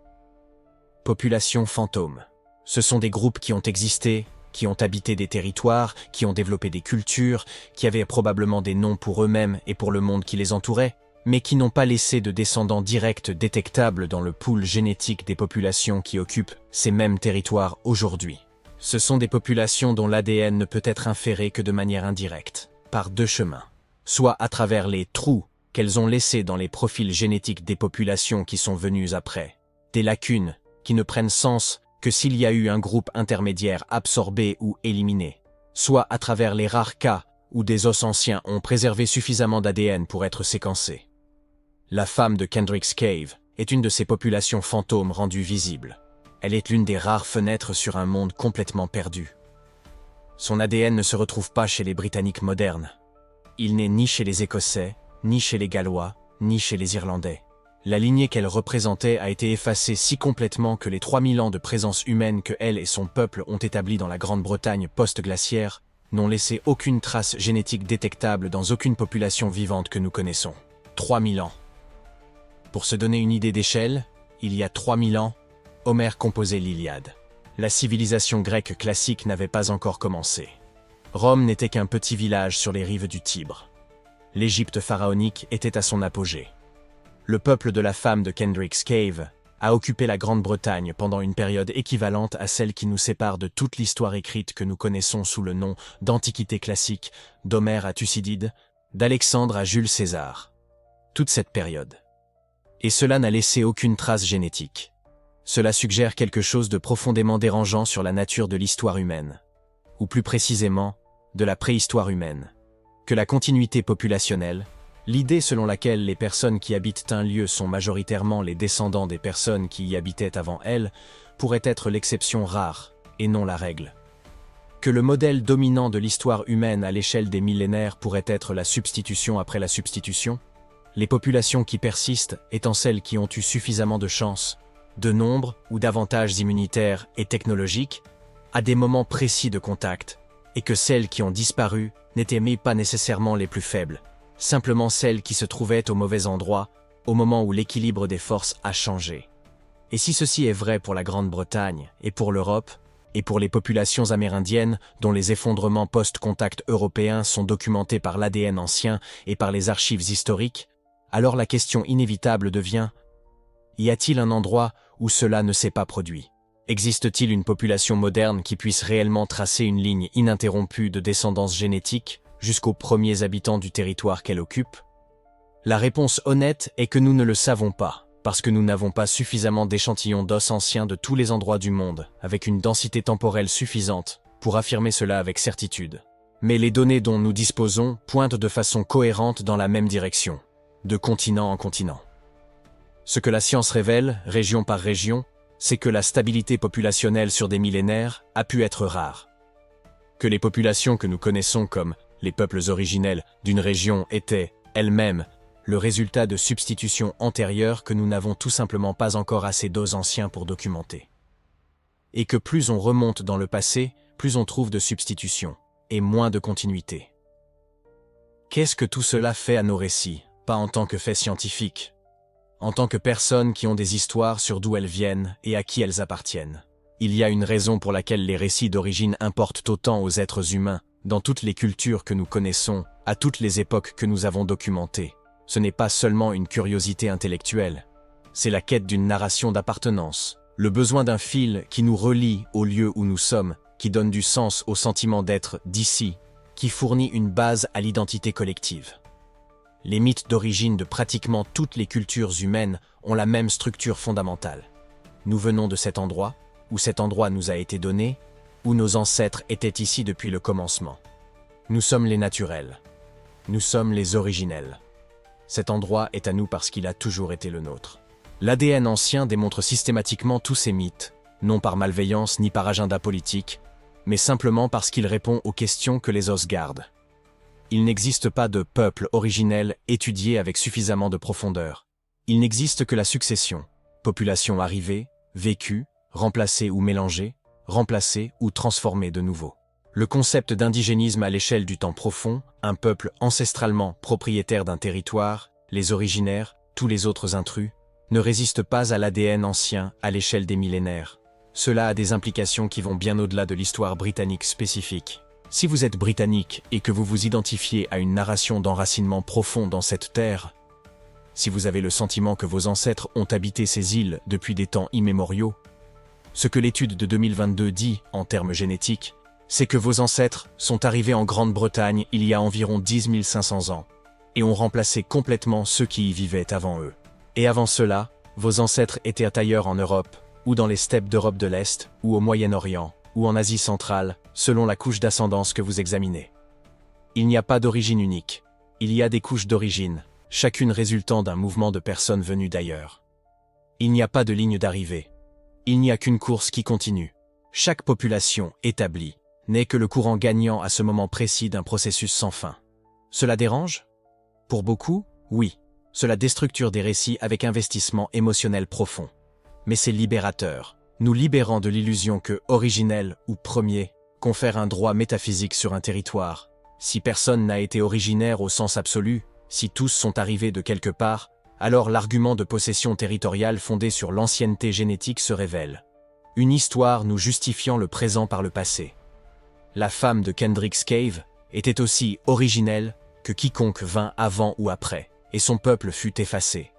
Population fantôme. Ce sont des groupes qui ont existé, qui ont habité des territoires, qui ont développé des cultures, qui avaient probablement des noms pour eux-mêmes et pour le monde qui les entourait, mais qui n'ont pas laissé de descendants directs détectables dans le pool génétique des populations qui occupent ces mêmes territoires aujourd'hui. Ce sont des populations dont l'ADN ne peut être inféré que de manière indirecte, par deux chemins. Soit à travers les trous qu'elles ont laissés dans les profils génétiques des populations qui sont venues après, des lacunes qui ne prennent sens que s'il y a eu un groupe intermédiaire absorbé ou éliminé, soit à travers les rares cas où des os anciens ont préservé suffisamment d'ADN pour être séquencés. La femme de Kendrick's Cave est une de ces populations fantômes rendues visibles. Elle est l'une des rares fenêtres sur un monde complètement perdu. Son ADN ne se retrouve pas chez les Britanniques modernes. Il n'est ni chez les Écossais, ni chez les Gallois, ni chez les Irlandais. La lignée qu'elle représentait a été effacée si complètement que les 3000 ans de présence humaine que elle et son peuple ont établi dans la Grande-Bretagne post-glaciaire n'ont laissé aucune trace génétique détectable dans aucune population vivante que nous connaissons. 3000 ans. Pour se donner une idée d'échelle, il y a 3000 ans, Homère composait l'Iliade. La civilisation grecque classique n'avait pas encore commencé. Rome n'était qu'un petit village sur les rives du Tibre. L'Égypte pharaonique était à son apogée. Le peuple de la femme de Kendrick's Cave a occupé la Grande-Bretagne pendant une période équivalente à celle qui nous sépare de toute l'histoire écrite que nous connaissons sous le nom d'Antiquité classique, d'Homère à Thucydide, d'Alexandre à Jules César. Toute cette période. Et cela n'a laissé aucune trace génétique. Cela suggère quelque chose de profondément dérangeant sur la nature de l'histoire humaine, ou plus précisément, de la préhistoire humaine, que la continuité populationnelle, l'idée selon laquelle les personnes qui habitent un lieu sont majoritairement les descendants des personnes qui y habitaient avant elles, pourrait être l'exception rare, et non la règle. Que le modèle dominant de l'histoire humaine à l'échelle des millénaires pourrait être la substitution après la substitution, les populations qui persistent étant celles qui ont eu suffisamment de chance, de nombre ou d'avantages immunitaires et technologiques, à des moments précis de contact, et que celles qui ont disparu n'étaient même pas nécessairement les plus faibles, simplement celles qui se trouvaient au mauvais endroit, au moment où l'équilibre des forces a changé. Et si ceci est vrai pour la Grande-Bretagne, et pour l'Europe, et pour les populations amérindiennes dont les effondrements post-contact européens sont documentés par l'ADN ancien et par les archives historiques, alors la question inévitable devient: y a-t-il un endroit où cela ne s'est pas produit? Existe-t-il une population moderne qui puisse réellement tracer une ligne ininterrompue de descendance génétique jusqu'aux premiers habitants du territoire qu'elle occupe? La réponse honnête est que nous ne le savons pas, parce que nous n'avons pas suffisamment d'échantillons d'os anciens de tous les endroits du monde, avec une densité temporelle suffisante, pour affirmer cela avec certitude. Mais les données dont nous disposons pointent de façon cohérente dans la même direction, de continent en continent. Ce que la science révèle, région par région, c'est que la stabilité populationnelle sur des millénaires a pu être rare. Que les populations que nous connaissons comme les peuples originels d'une région étaient, elles-mêmes, le résultat de substitutions antérieures que nous n'avons tout simplement pas encore assez d'os anciens pour documenter. Et que plus on remonte dans le passé, plus on trouve de substitutions, et moins de continuité. Qu'est-ce que tout cela fait à nos récits, pas en tant que fait scientifique, en tant que personnes qui ont des histoires sur d'où elles viennent et à qui elles appartiennent? Il y a une raison pour laquelle les récits d'origine importent autant aux êtres humains, dans toutes les cultures que nous connaissons, à toutes les époques que nous avons documentées. Ce n'est pas seulement une curiosité intellectuelle, c'est la quête d'une narration d'appartenance, le besoin d'un fil qui nous relie au lieu où nous sommes, qui donne du sens au sentiment d'être d'ici, qui fournit une base à l'identité collective. Les mythes d'origine de pratiquement toutes les cultures humaines ont la même structure fondamentale. Nous venons de cet endroit, où cet endroit nous a été donné, où nos ancêtres étaient ici depuis le commencement. Nous sommes les naturels. Nous sommes les originels. Cet endroit est à nous parce qu'il a toujours été le nôtre. L'ADN ancien démontre systématiquement tous ces mythes, non par malveillance ni par agenda politique, mais simplement parce qu'il répond aux questions que les os gardent. Il n'existe pas de peuple originel étudié avec suffisamment de profondeur. Il n'existe que la succession, population arrivée, vécue, remplacée ou mélangée, remplacer ou transformer de nouveau. Le concept d'indigénisme à l'échelle du temps profond, un peuple ancestralement propriétaire d'un territoire, les originaires, tous les autres intrus, ne résiste pas à l'ADN ancien à l'échelle des millénaires. Cela a des implications qui vont bien au-delà de l'histoire britannique spécifique. Si vous êtes britannique et que vous vous identifiez à une narration d'enracinement profond dans cette terre, si vous avez le sentiment que vos ancêtres ont habité ces îles depuis des temps immémoriaux, ce que l'étude de 2022 dit en termes génétiques, c'est que vos ancêtres sont arrivés en Grande-Bretagne il y a environ 10 500 ans et ont remplacé complètement ceux qui y vivaient avant eux. Et avant cela, vos ancêtres étaient ailleurs en Europe, ou dans les steppes d'Europe de l'Est, ou au Moyen-Orient, ou en Asie centrale, selon la couche d'ascendance que vous examinez. Il n'y a pas d'origine unique. Il y a des couches d'origine, chacune résultant d'un mouvement de personnes venues d'ailleurs. Il n'y a pas de ligne d'arrivée. Il n'y a qu'une course qui continue. Chaque population établie n'est que le courant gagnant à ce moment précis d'un processus sans fin. Cela dérange? Pour beaucoup, oui. Cela déstructure des récits avec investissement émotionnel profond. Mais c'est libérateur, nous libérant de l'illusion que originel ou premier confère un droit métaphysique sur un territoire. Si personne n'a été originaire au sens absolu, si tous sont arrivés de quelque part, alors l'argument de possession territoriale fondé sur l'ancienneté génétique se révèle. Une histoire nous justifiant le présent par le passé. La femme de Kendrick's Cave était aussi originelle que quiconque vint avant ou après, et son peuple fut effacé.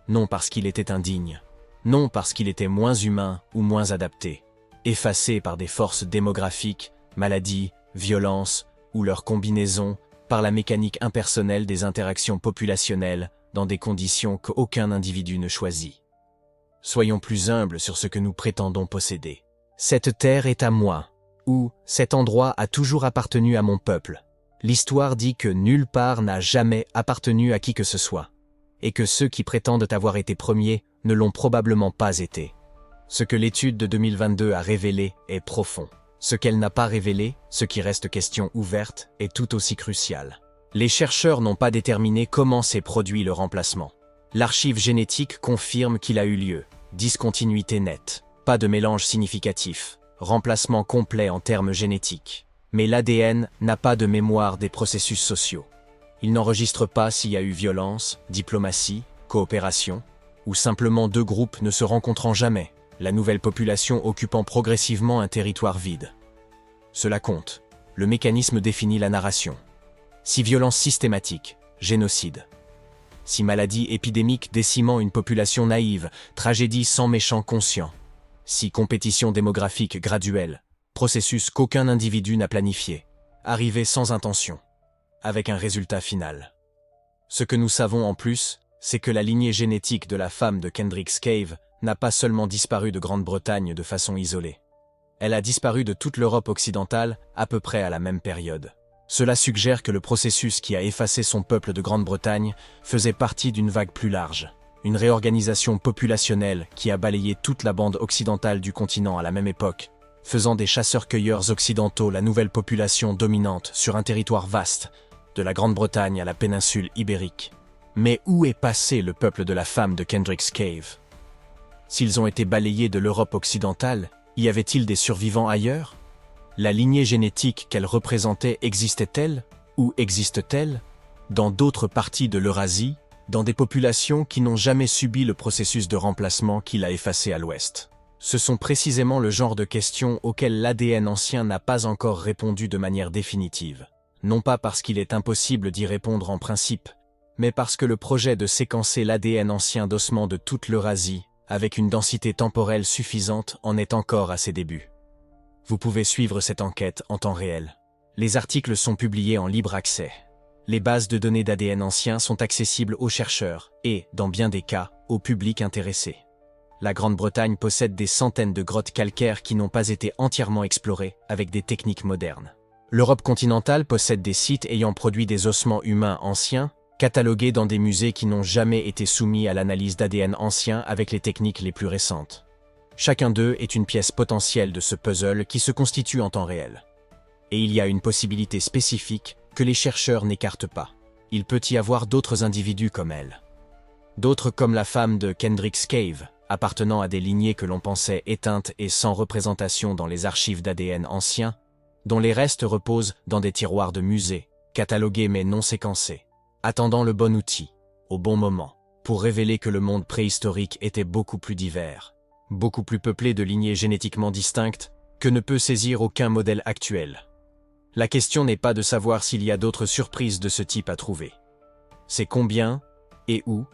Non parce qu'il était indigne, non parce qu'il était moins humain ou moins adapté, effacé par des forces démographiques, maladies, violences, ou leur combinaison, par la mécanique impersonnelle des interactions populationnelles dans des conditions qu'aucun individu ne choisit. Soyons plus humbles sur ce que nous prétendons posséder. Cette terre est à moi, ou cet endroit a toujours appartenu à mon peuple. L'histoire dit que nulle part n'a jamais appartenu à qui que ce soit, et que ceux qui prétendent avoir été premiers ne l'ont probablement pas été. Ce que l'étude de 2022 a révélé est profond. Ce qu'elle n'a pas révélé, ce qui reste question ouverte, est tout aussi crucial. Les chercheurs n'ont pas déterminé comment s'est produit le remplacement. L'archive génétique confirme qu'il a eu lieu. Discontinuité nette, pas de mélange significatif, remplacement complet en termes génétiques. Mais l'ADN n'a pas de mémoire des processus sociaux. Il n'enregistre pas s'il y a eu violence, diplomatie, coopération, ou simplement deux groupes ne se rencontrant jamais, la nouvelle population occupant progressivement un territoire vide. Cela compte. Le mécanisme définit la narration. Si violence systématique, génocide. Si maladie épidémique décimant une population naïve, tragédie sans méchant conscient. Si compétition démographique graduelle, processus qu'aucun individu n'a planifié, arrivé sans intention, avec un résultat final. Ce que nous savons en plus, c'est que la lignée génétique de la femme de Kendrick's Cave n'a pas seulement disparu de Grande-Bretagne de façon isolée. Elle a disparu de toute l'Europe occidentale à peu près à la même période. Cela suggère que le processus qui a effacé son peuple de Grande-Bretagne faisait partie d'une vague plus large, une réorganisation populationnelle qui a balayé toute la bande occidentale du continent à la même époque, faisant des chasseurs-cueilleurs occidentaux la nouvelle population dominante sur un territoire vaste, de la Grande-Bretagne à la péninsule ibérique. Mais où est passé le peuple de la femme de Kendrick's Cave? S'ils ont été balayés de l'Europe occidentale, y avait-il des survivants ailleurs? La lignée génétique qu'elle représentait existait-elle, ou existe-t-elle, dans d'autres parties de l'Eurasie, dans des populations qui n'ont jamais subi le processus de remplacement qui l'a effacé à l'ouest? Ce sont précisément le genre de questions auxquelles l'ADN ancien n'a pas encore répondu de manière définitive. Non pas parce qu'il est impossible d'y répondre en principe, mais parce que le projet de séquencer l'ADN ancien d'ossements de toute l'Eurasie, avec une densité temporelle suffisante, en est encore à ses débuts. Vous pouvez suivre cette enquête en temps réel. Les articles sont publiés en libre accès. Les bases de données d'ADN ancien sont accessibles aux chercheurs et, dans bien des cas, au public intéressé. La Grande-Bretagne possède des centaines de grottes calcaires qui n'ont pas été entièrement explorées avec des techniques modernes. L'Europe continentale possède des sites ayant produit des ossements humains anciens, catalogués dans des musées qui n'ont jamais été soumis à l'analyse d'ADN ancien avec les techniques les plus récentes. Chacun d'eux est une pièce potentielle de ce puzzle qui se constitue en temps réel. Et il y a une possibilité spécifique que les chercheurs n'écartent pas. Il peut y avoir d'autres individus comme elle. D'autres comme la femme de Kendrick's Cave, appartenant à des lignées que l'on pensait éteintes et sans représentation dans les archives d'ADN anciens, dont les restes reposent dans des tiroirs de musée, catalogués mais non séquencés, attendant le bon outil, au bon moment, pour révéler que le monde préhistorique était beaucoup plus divers, beaucoup plus peuplé de lignées génétiquement distinctes que ne peut saisir aucun modèle actuel. La question n'est pas de savoir s'il y a d'autres surprises de ce type à trouver. C'est combien, et où,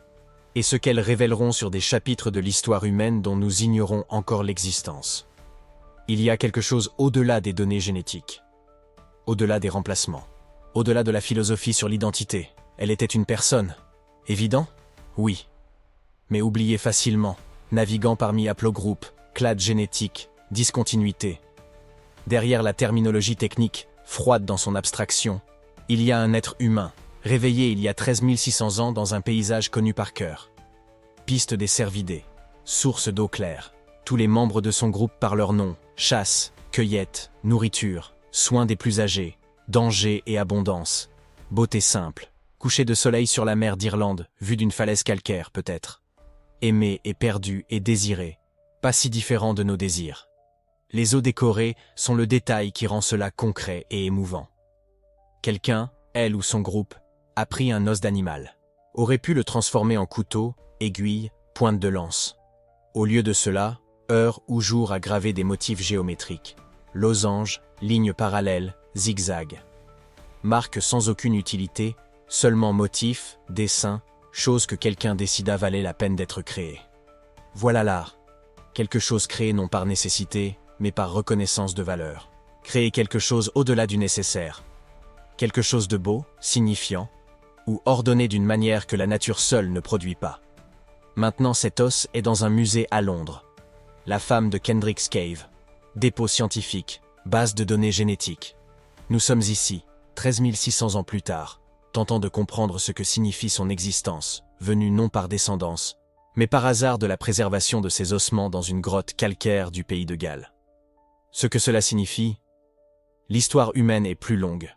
et ce qu'elles révéleront sur des chapitres de l'histoire humaine dont nous ignorons encore l'existence. Il y a quelque chose au-delà des données génétiques, au-delà des remplacements, au-delà de la philosophie sur l'identité. Elle était une personne. Évident? Oui. Mais oublié facilement, naviguant parmi haplogroupes, clades génétiques, discontinuités. Derrière la terminologie technique, froide dans son abstraction, il y a un être humain, réveillé il y a 13 600 ans dans un paysage connu par cœur. Piste des cervidés, source d'eau claire, tous les membres de son groupe par leur nom, chasse, cueillette, nourriture, soins des plus âgés, danger et abondance, beauté simple, coucher de soleil sur la mer d'Irlande, vue d'une falaise calcaire peut-être. Aimé et perdu et désiré, pas si différent de nos désirs. Les eaux décorées sont le détail qui rend cela concret et émouvant. Quelqu'un, elle ou son groupe, a pris un os d'animal, aurait pu le transformer en couteau, aiguille, pointe de lance. Au lieu de cela, heure ou jour a gravé des motifs géométriques, losanges, lignes parallèles, zigzags. Marque sans aucune utilité, seulement motifs, dessins, choses que quelqu'un décida valait la peine d'être créées. Voilà l'art. Quelque chose créé non par nécessité, mais par reconnaissance de valeur. Créer quelque chose au-delà du nécessaire. Quelque chose de beau, signifiant, ou ordonné d'une manière que la nature seule ne produit pas. Maintenant cet os est dans un musée à Londres. La femme de Kendrick's Cave. Dépôt scientifique, base de données génétiques. Nous sommes ici, 13 600 ans plus tard, tentant de comprendre ce que signifie son existence, venue non par descendance, mais par hasard de la préservation de ses ossements dans une grotte calcaire du pays de Galles. Ce que cela signifie, l'histoire humaine est plus longue,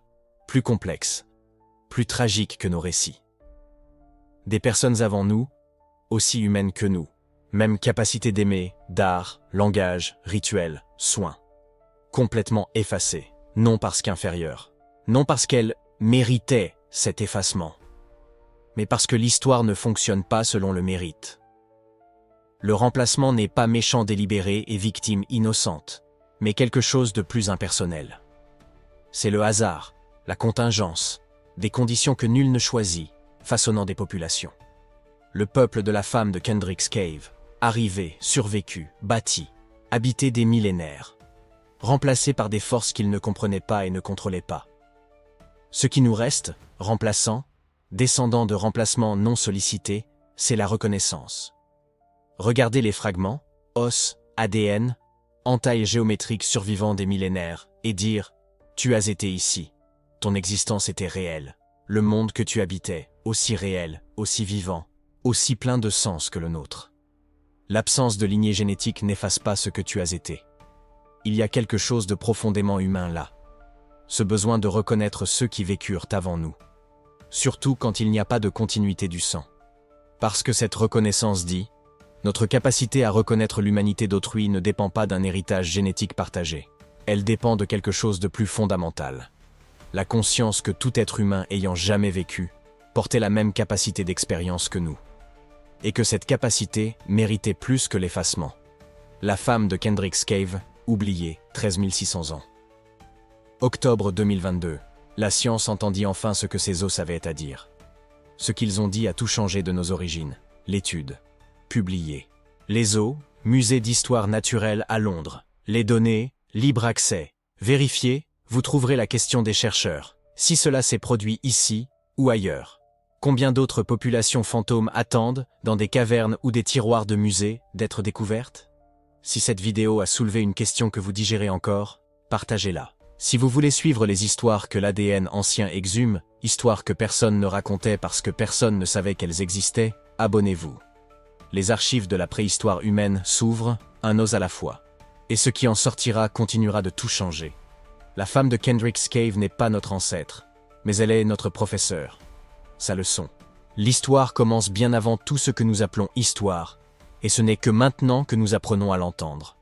plus complexe, plus tragique que nos récits. Des personnes avant nous, aussi humaines que nous, même capacité d'aimer, d'art, langage, rituel, soins. Complètement effacées, non parce qu'inférieures, non parce qu'elles méritaient cet effacement, mais parce que l'histoire ne fonctionne pas selon le mérite. Le remplacement n'est pas méchant délibéré et victime innocente, mais quelque chose de plus impersonnel. C'est le hasard, la contingence, des conditions que nul ne choisit, façonnant des populations. Le peuple de la femme de Kendrick's Cave, arrivé, survécu, bâti, habité des millénaires, remplacé par des forces qu'il ne comprenait pas et ne contrôlait pas. Ce qui nous reste, remplaçant, descendant de remplacements non sollicités, c'est la reconnaissance. Regardez les fragments, os, ADN, entailles géométriques survivants des millénaires, et dire « Tu as été ici, ton existence était réelle, le monde que tu habitais, aussi réel, aussi vivant, aussi plein de sens que le nôtre. » L'absence de lignée génétique n'efface pas ce que tu as été. Il y a quelque chose de profondément humain là. Ce besoin de reconnaître ceux qui vécurent avant nous. Surtout quand il n'y a pas de continuité du sang. Parce que cette reconnaissance dit, notre capacité à reconnaître l'humanité d'autrui ne dépend pas d'un héritage génétique partagé. Elle dépend de quelque chose de plus fondamental. La conscience que tout être humain ayant jamais vécu portait la même capacité d'expérience que nous. Et que cette capacité méritait plus que l'effacement. La femme de Kendrick's Cave, oubliée, 13 600 ans. Octobre 2022, la science entendit enfin ce que ces os avaient à dire. Ce qu'ils ont dit a tout changé de nos origines. L'étude. Publiée. Les os, musée d'histoire naturelle à Londres. Les données, libre accès. Vérifiez, vous trouverez la question des chercheurs. Si cela s'est produit ici ou ailleurs. Combien d'autres populations fantômes attendent, dans des cavernes ou des tiroirs de musées, d'être découvertes? Si cette vidéo a soulevé une question que vous digérez encore, partagez-la. Si vous voulez suivre les histoires que l'ADN ancien exhume, histoires que personne ne racontait parce que personne ne savait qu'elles existaient, abonnez-vous. Les archives de la préhistoire humaine s'ouvrent, un os à la fois. Et ce qui en sortira continuera de tout changer. La femme de Kendrick's Cave n'est pas notre ancêtre, mais elle est notre professeur. Sa leçon. L'histoire commence bien avant tout ce que nous appelons histoire, et ce n'est que maintenant que nous apprenons à l'entendre.